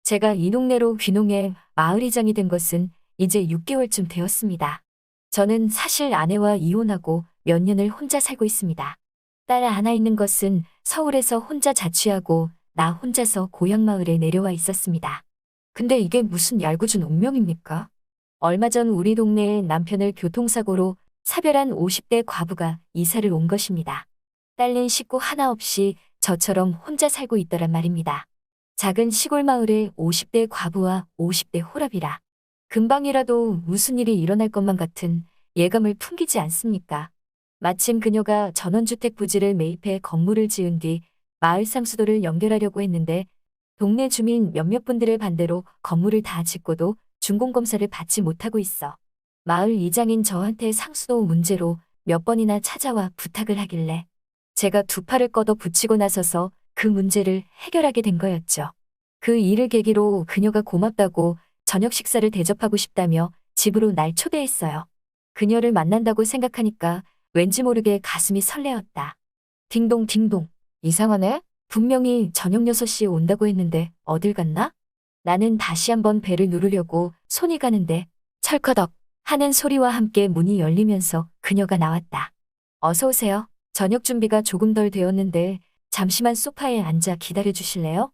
제가 이 동네로 귀농해 마을이장이 된 것은 이제 6개월쯤 되었습니다. 저는 사실 아내와 이혼하고 몇 년을 혼자 살고 있습니다. 딸 하나 있는 것은 서울에서 혼자 자취하고 나 혼자서 고향 마을에 내려와 있었습니다. 근데 이게 무슨 얄궂은 운명입니까? 얼마 전 우리 동네에 남편을 교통사고로 사별한 50대 과부가 이사를 온 것입니다. 딸린 식구 하나 없이 저처럼 혼자 살고 있더란 말입니다. 작은 시골 마을에 50대 과부와 50대 호랍이라. 금방이라도 무슨 일이 일어날 것만 같은 예감을 풍기지 않습니까? 마침 그녀가 전원주택 부지를 매입해 건물을 지은 뒤 마을 상수도를 연결하려고 했는데 동네 주민 몇몇 분들의 반대로 건물을 다 짓고도 준공검사를 받지 못하고 있어 마을 이장인 저한테 상수도 문제로 몇 번이나 찾아와 부탁을 하길래 제가 두 팔을 걷어 붙이고 나서서 그 문제를 해결하게 된 거였죠. 그 일을 계기로 그녀가 고맙다고 저녁 식사를 대접하고 싶다며 집으로 날 초대했어요. 그녀를 만난다고 생각하니까 왠지 모르게 가슴이 설레었다. 딩동 딩동. 이상하네? 분명히 저녁 6시에 온다고 했는데 어딜 갔나? 나는 다시 한번 벨을 누르려고 손이 가는데 철커덕 하는 소리와 함께 문이 열리면서 그녀가 나왔다. 어서 오세요. 저녁 준비가 조금 덜 되었는데 잠시만 소파에 앉아 기다려 주실래요?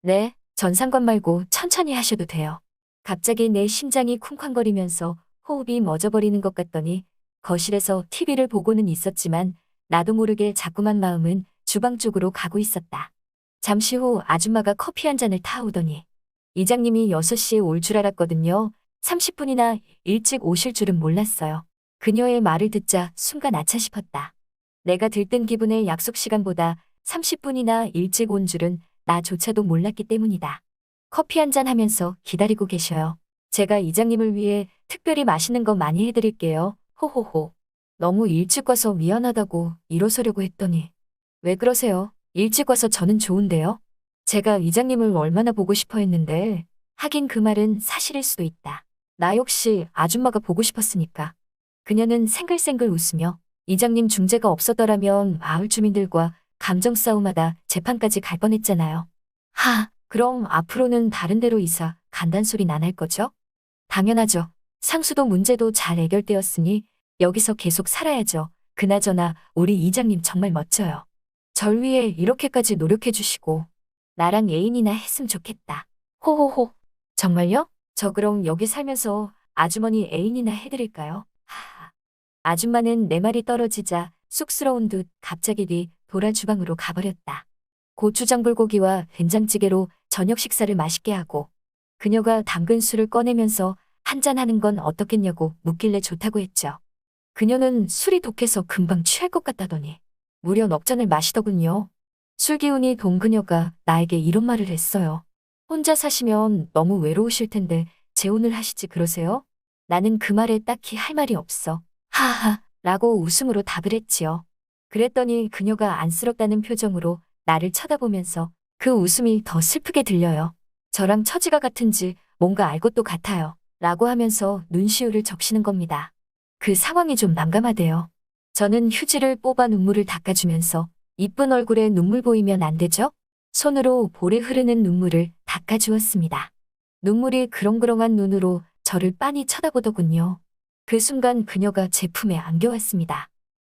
네, 전상관 말고 천천히 하셔도 돼요. 갑자기 내 심장이 쿵쾅거리면서 호흡이 멎어버리는 것 같더니 거실에서 TV를 보고는 있었지만 나도 모르게 자꾸만 마음은 주방 쪽으로 가고 있었다. 잠시 후 아줌마가 커피 한 잔을 타오더니 이장님이 6시에 올 줄 알았거든요. 30분이나 일찍 오실 줄은 몰랐어요. 그녀의 말을 듣자 순간 아차 싶었다. 내가 들뜬 기분에 약속 시간보다 30분이나 일찍 온 줄은 나조차도 몰랐기 때문이다. 커피 한 잔 하면서 기다리고 계셔요. 제가 이장님을 위해 특별히 맛있는 거 많이 해드릴게요. 호호호. 너무 일찍 와서 미안하다고 일어서려고 했더니 왜 그러세요? 일찍 와서 저는 좋은데요. 제가 이장님을 얼마나 보고 싶어 했는데 하긴 그 말은 사실일 수도 있다. 나 역시 아줌마가 보고 싶었으니까. 그녀는 생글생글 웃으며 이장님 중재가 없었더라면 마을 주민들과 감정 싸움하다 재판까지 갈 뻔했잖아요. 그럼 앞으로는 다른 데로 이사 간단 소린 안 할 거죠? 당연하죠. 상수도 문제도 잘 해결되었으니 여기서 계속 살아야죠. 그나저나 우리 이장님 정말 멋져요. 절 위해 이렇게까지 노력해 주시고 나랑 애인이나 했으면 좋겠다. 호호호. 정말요? 저 그럼 여기 살면서 아주머니 애인이나 해드릴까요? 아줌마는 내 말이 떨어지자 쑥스러운 듯 갑자기 뒤 돌아 주방으로 가버렸다. 고추장 불고기와 된장찌개로 저녁 식사를 맛있게 하고 그녀가 담근 술을 꺼내면서 한잔하는 건 어떻겠냐고 묻길래 좋다고 했죠. 그녀는 술이 독해서 금방 취할 것 같다더니 무려 넉 잔을 마시더군요. 술 기운이 돈 그녀가 나에게 이런 말을 했어요. 혼자 사시면 너무 외로우실 텐데 재혼을 하시지 그러세요? 나는 그 말에 딱히 할 말이 없어. 하하 라고 웃음으로 답을 했지요. 그랬더니 그녀가 안쓰럽다는 표정으로 나를 쳐다보면서 그 웃음이 더 슬프게 들려요. 저랑 처지가 같은지 뭔가 알 것도 같아요. 라고 하면서 눈시울을 적시는 겁니다. 그 상황이 좀 난감하대요. 저는 휴지를 뽑아 눈물을 닦아주면서 이쁜 얼굴에 눈물 보이면 안 되죠? 손으로 볼에 흐르는 눈물을 닦아주었습니다. 눈물이 그렁그렁한 눈으로 저를 빤히 쳐다보더군요. 그 순간 그녀가 제 품에 안겨왔습니다.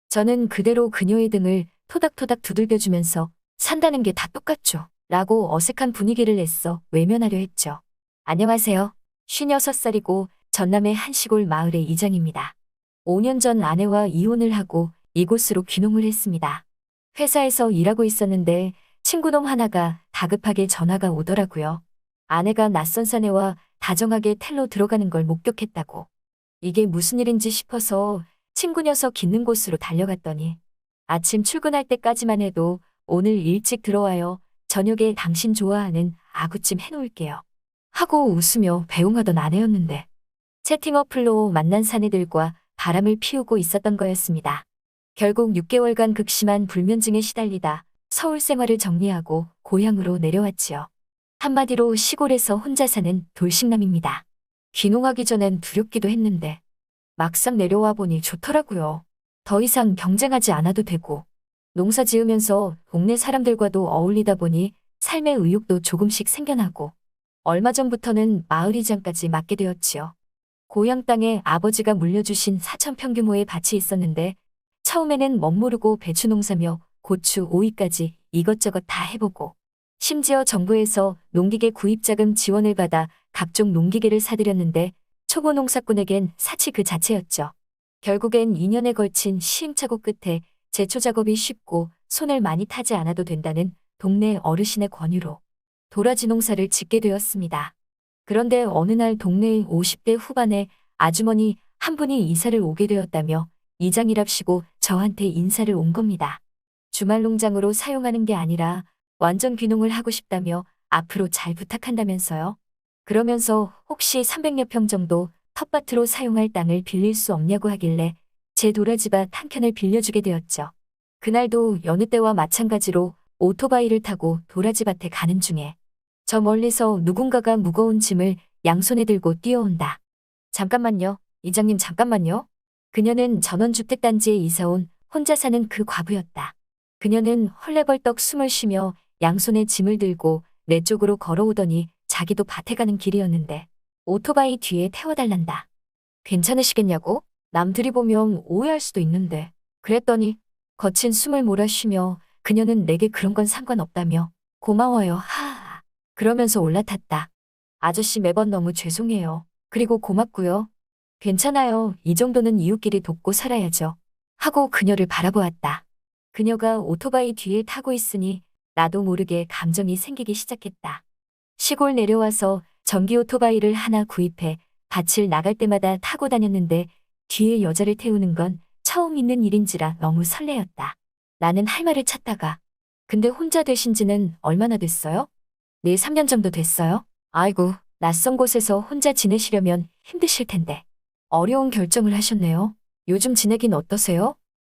저는 그대로 그녀의 등을 토닥토닥 두들겨주면서 산다는 게 다 똑같죠. 라고 어색한 분위기를 냈어 외면하려 했죠. 안녕하세요. 56살이고 전남의 한 시골 마을의 이장입니다. 5년 전 아내와 이혼을 하고 이곳으로 귀농을 했습니다. 회사에서 일하고 있었는데 친구놈 하나가 다급하게 전화가 오더라고요. 아내가 낯선 사내와 다정하게 텔로 들어가는 걸 목격했다고. 이게 무슨 일인지 싶어서 친구 녀석 있는 곳으로 달려갔더니 아침 출근할 때까지만 해도 오늘 일찍 들어와요. 저녁에 당신 좋아하는 아구찜 해놓을게요. 하고 웃으며 배웅하던 아내였는데 채팅 어플로 만난 사내들과 바람을 피우고 있었던 거였습니다. 결국 6개월간 극심한 불면증에 시달리다 서울 생활을 정리하고 고향으로 내려왔지요. 한마디로 시골에서 혼자 사는 돌싱남입니다. 귀농하기 전엔 두렵기도 했는데 막상 내려와 보니 좋더라고요. 더 이상 경쟁하지 않아도 되고 농사 지으면서 동네 사람들과도 어울리다 보니 삶의 의욕도 조금씩 생겨나고 얼마 전부터는 마을이장까지 맡게 되었지요. 고향 땅에 아버지가 물려주신 4,000평 규모의 밭이 있었는데 처음에는 멋모르고 배추 농사며 고추, 오이까지 이것저것 다 해보고 심지어 정부에서 농기계 구입자금 지원을 받아 각종 농기계를 사들였는데 초보 농사꾼에겐 사치 그 자체였죠. 결국엔 2년에 걸친 시행착오 끝에 제초 작업이 쉽고 손을 많이 타지 않아도 된다는 동네 어르신의 권유로 도라지 농사를 짓게 되었습니다. 그런데 어느 날 동네의 50대 후반의 아주머니 한 분이 이사를 오게 되었다며 이장이랍시고 저한테 인사를 온 겁니다. 주말 농장으로 사용하는 게 아니라 완전 귀농을 하고 싶다며 앞으로 잘 부탁한다면서요. 그러면서 혹시 300여 평 정도 텃밭으로 사용할 땅을 빌릴 수 없냐고 하길래 제 도라지밭 한 켠을 빌려주게 되었죠. 그날도 여느 때와 마찬가지로 오토바이를 타고 도라지밭에 가는 중에 저 멀리서 누군가가 무거운 짐을 양손에 들고 뛰어온다. 잠깐만요. 이장님 잠깐만요. 그녀는 전원주택단지에 이사온 혼자 사는 그 과부였다. 그녀는 헐레벌떡 숨을 쉬며 양손에 짐을 들고 내 쪽으로 걸어오더니 자기도 밭에 가는 길이었는데 오토바이 뒤에 태워달란다. 괜찮으시겠냐고? 남들이 보면 오해할 수도 있는데. 그랬더니 거친 숨을 몰아쉬며 그녀는 내게 그런 건 상관없다며 고마워요 하하 그러면서 올라탔다. 아저씨 매번 너무 죄송해요. 그리고 고맙고요. 괜찮아요. 이 정도는 이웃끼리 돕고 살아야죠. 하고 그녀를 바라보았다. 그녀가 오토바이 뒤에 타고 있으니 나도 모르게 감정이 생기기 시작했다. 시골 내려와서 전기 오토바이를 하나 구입해 밭을 나갈 때마다 타고 다녔는데 뒤에 여자를 태우는 건 처음 있는 일인지라 너무 설레었다. 나는 할 말을 찾다가 근데 혼자 되신 지는 얼마나 됐어요? 네, 3년 정도 됐어요. 아이고, 낯선 곳에서 혼자 지내시려면 힘드실 텐데. 어려운 결정을 하셨네요. 요즘 지내긴 어떠세요?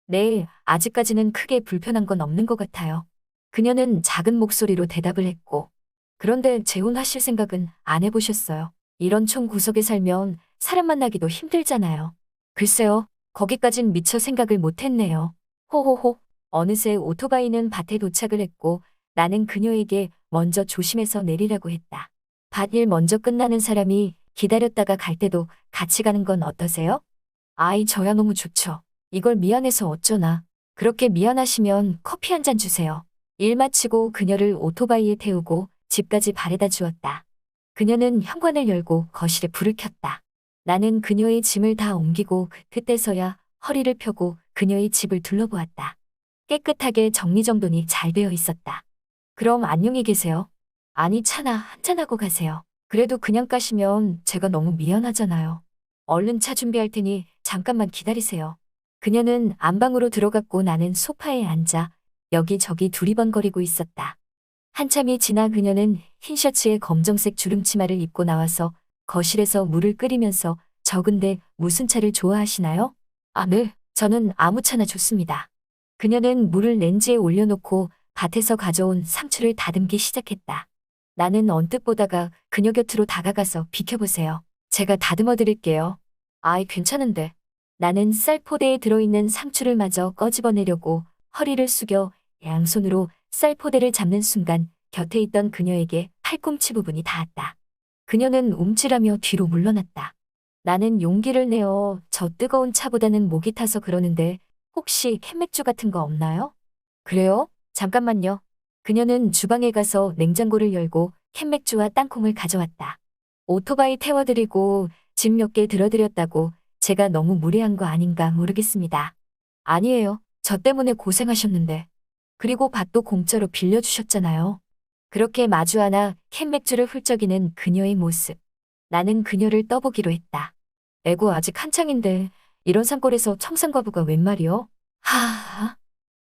네, 아직까지는 크게 불편한 건 없는 것 같아요. 그녀는 작은 목소리로 대답을 했고 그런데 재혼하실 생각은 안 해보셨어요? 이런 촌구석에 살면 사람 만나기도 힘들잖아요. 글쎄요, 거기까진 미처 생각을 못했네요. 호호호. 어느새 오토바이는 밭에 도착을 했고 나는 그녀에게 먼저 조심해서 내리라고 했다. 밭일 먼저 끝나는 사람이 기다렸다가 갈 때도 같이 가는 건 어떠세요? 아이, 저야 너무 좋죠. 이걸 미안해서 어쩌나. 그렇게 미안하시면 커피 한 잔 주세요. 일 마치고 그녀를 오토바이에 태우고 집까지 바래다 주었다. 그녀는 현관을 열고 거실에 불을 켰다. 나는 그녀의 짐을 다 옮기고 그때서야 허리를 펴고 그녀의 집을 둘러보았다. 깨끗하게 정리정돈이 잘 되어 있었다. 그럼 안녕히 계세요. 아니, 차나 한잔하고 가세요. 그래도 그냥 가시면 제가 너무 미안하잖아요. 얼른 차 준비할 테니 잠깐만 기다리세요. 그녀는 안방으로 들어갔고 나는 소파에 앉아 여기저기 두리번거리고 있었다. 한참이 지나 그녀는 흰 셔츠에 검정색 주름치마를 입고 나와서 거실에서 물을 끓이면서 적은데 무슨 차를 좋아하시나요? 아, 네. 저는 아무 차나 좋습니다. 그녀는 물을 렌지에 올려놓고 밭에서 가져온 상추를 다듬기 시작했다. 나는 언뜻 보다가 그녀 곁으로 다가가서 비켜보세요. 제가 다듬어 드릴게요. 아이, 괜찮은데. 나는 쌀포대에 들어있는 상추를 마저 꺼집어내려고 허리를 숙여 양손으로 쌀포대를 잡는 순간 곁에 있던 그녀에게 팔꿈치 부분이 닿았다. 그녀는 움찔하며 뒤로 물러났다. 나는 용기를 내어 저 뜨거운 차보다는 목이 타서 그러는데 혹시 캔맥주 같은 거 없나요? 그래요? 잠깐만요. 그녀는 주방에 가서 냉장고를 열고 캔맥주와 땅콩을 가져왔다. 오토바이 태워드리고 짐 몇 개 들어드렸다고 제가 너무 무례한 거 아닌가 모르겠습니다. 아니에요. 저 때문에 고생하셨는데. 그리고 밭도 공짜로 빌려주셨잖아요. 그렇게 마주 하나 캔맥주를 훌쩍이는 그녀의 모습. 나는 그녀를 떠보기로 했다. 에고, 아직 한창인데 이런 산골에서 청산과부가 웬 말이요? 하하.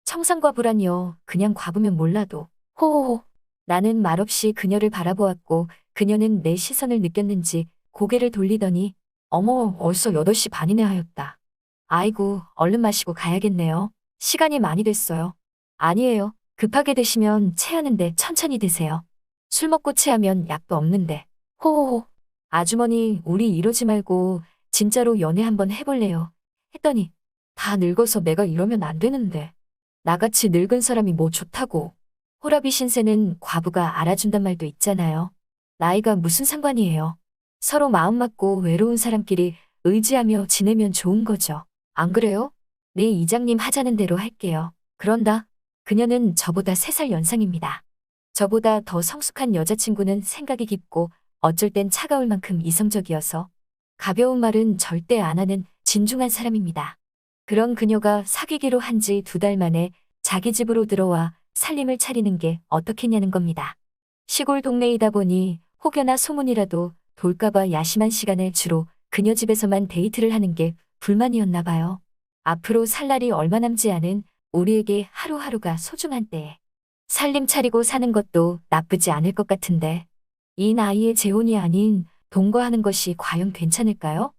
청산과부라니요. 그냥 과부면 몰라도. 호호호. 나는 말없이 그녀를 바라보았고 그녀는 내 시선을 느꼈는지 고개를 돌리더니 어머, 벌써 8시 반이네 하였다. 아이고, 얼른 마시고 가야겠네요. 시간이 많이 됐어요. 아니에요. 급하게 드시면 체하는데 천천히 드세요. 술 먹고 체하면 약도 없는데. 호호호. 아주머니, 우리 이러지 말고 진짜로 연애 한번 해볼래요. 했더니 다 늙어서 내가 이러면 안 되는데. 나같이 늙은 사람이 뭐 좋다고. 호라비 신세는 과부가 알아준단 말도 있잖아요. 나이가 무슨 상관이에요. 서로 마음 맞고 외로운 사람끼리 의지하며 지내면 좋은 거죠. 안 그래요? 네, 이장님 하자는 대로 할게요. 그런다. 그녀는 저보다 3살 연상입니다. 저보다 더 성숙한 여자친구는 생각이 깊고 어쩔 땐 차가울 만큼 이성적이어서 가벼운 말은 절대 안 하는 진중한 사람입니다. 그런 그녀가 사귀기로 한 지 2달 만에 자기 집으로 들어와 살림을 차리는 게 어떻겠냐는 겁니다. 시골 동네이다 보니 혹여나 소문이라도 돌까봐 야심한 시간에 주로 그녀 집에서만 데이트를 하는 게 불만이었나 봐요. 앞으로 살 날이 얼마 남지 않은 우리에게 하루하루가 소중한 때에 살림 차리고 사는 것도 나쁘지 않을 것 같은데 이 나이에 재혼이 아닌 동거하는 것이 과연 괜찮을까요?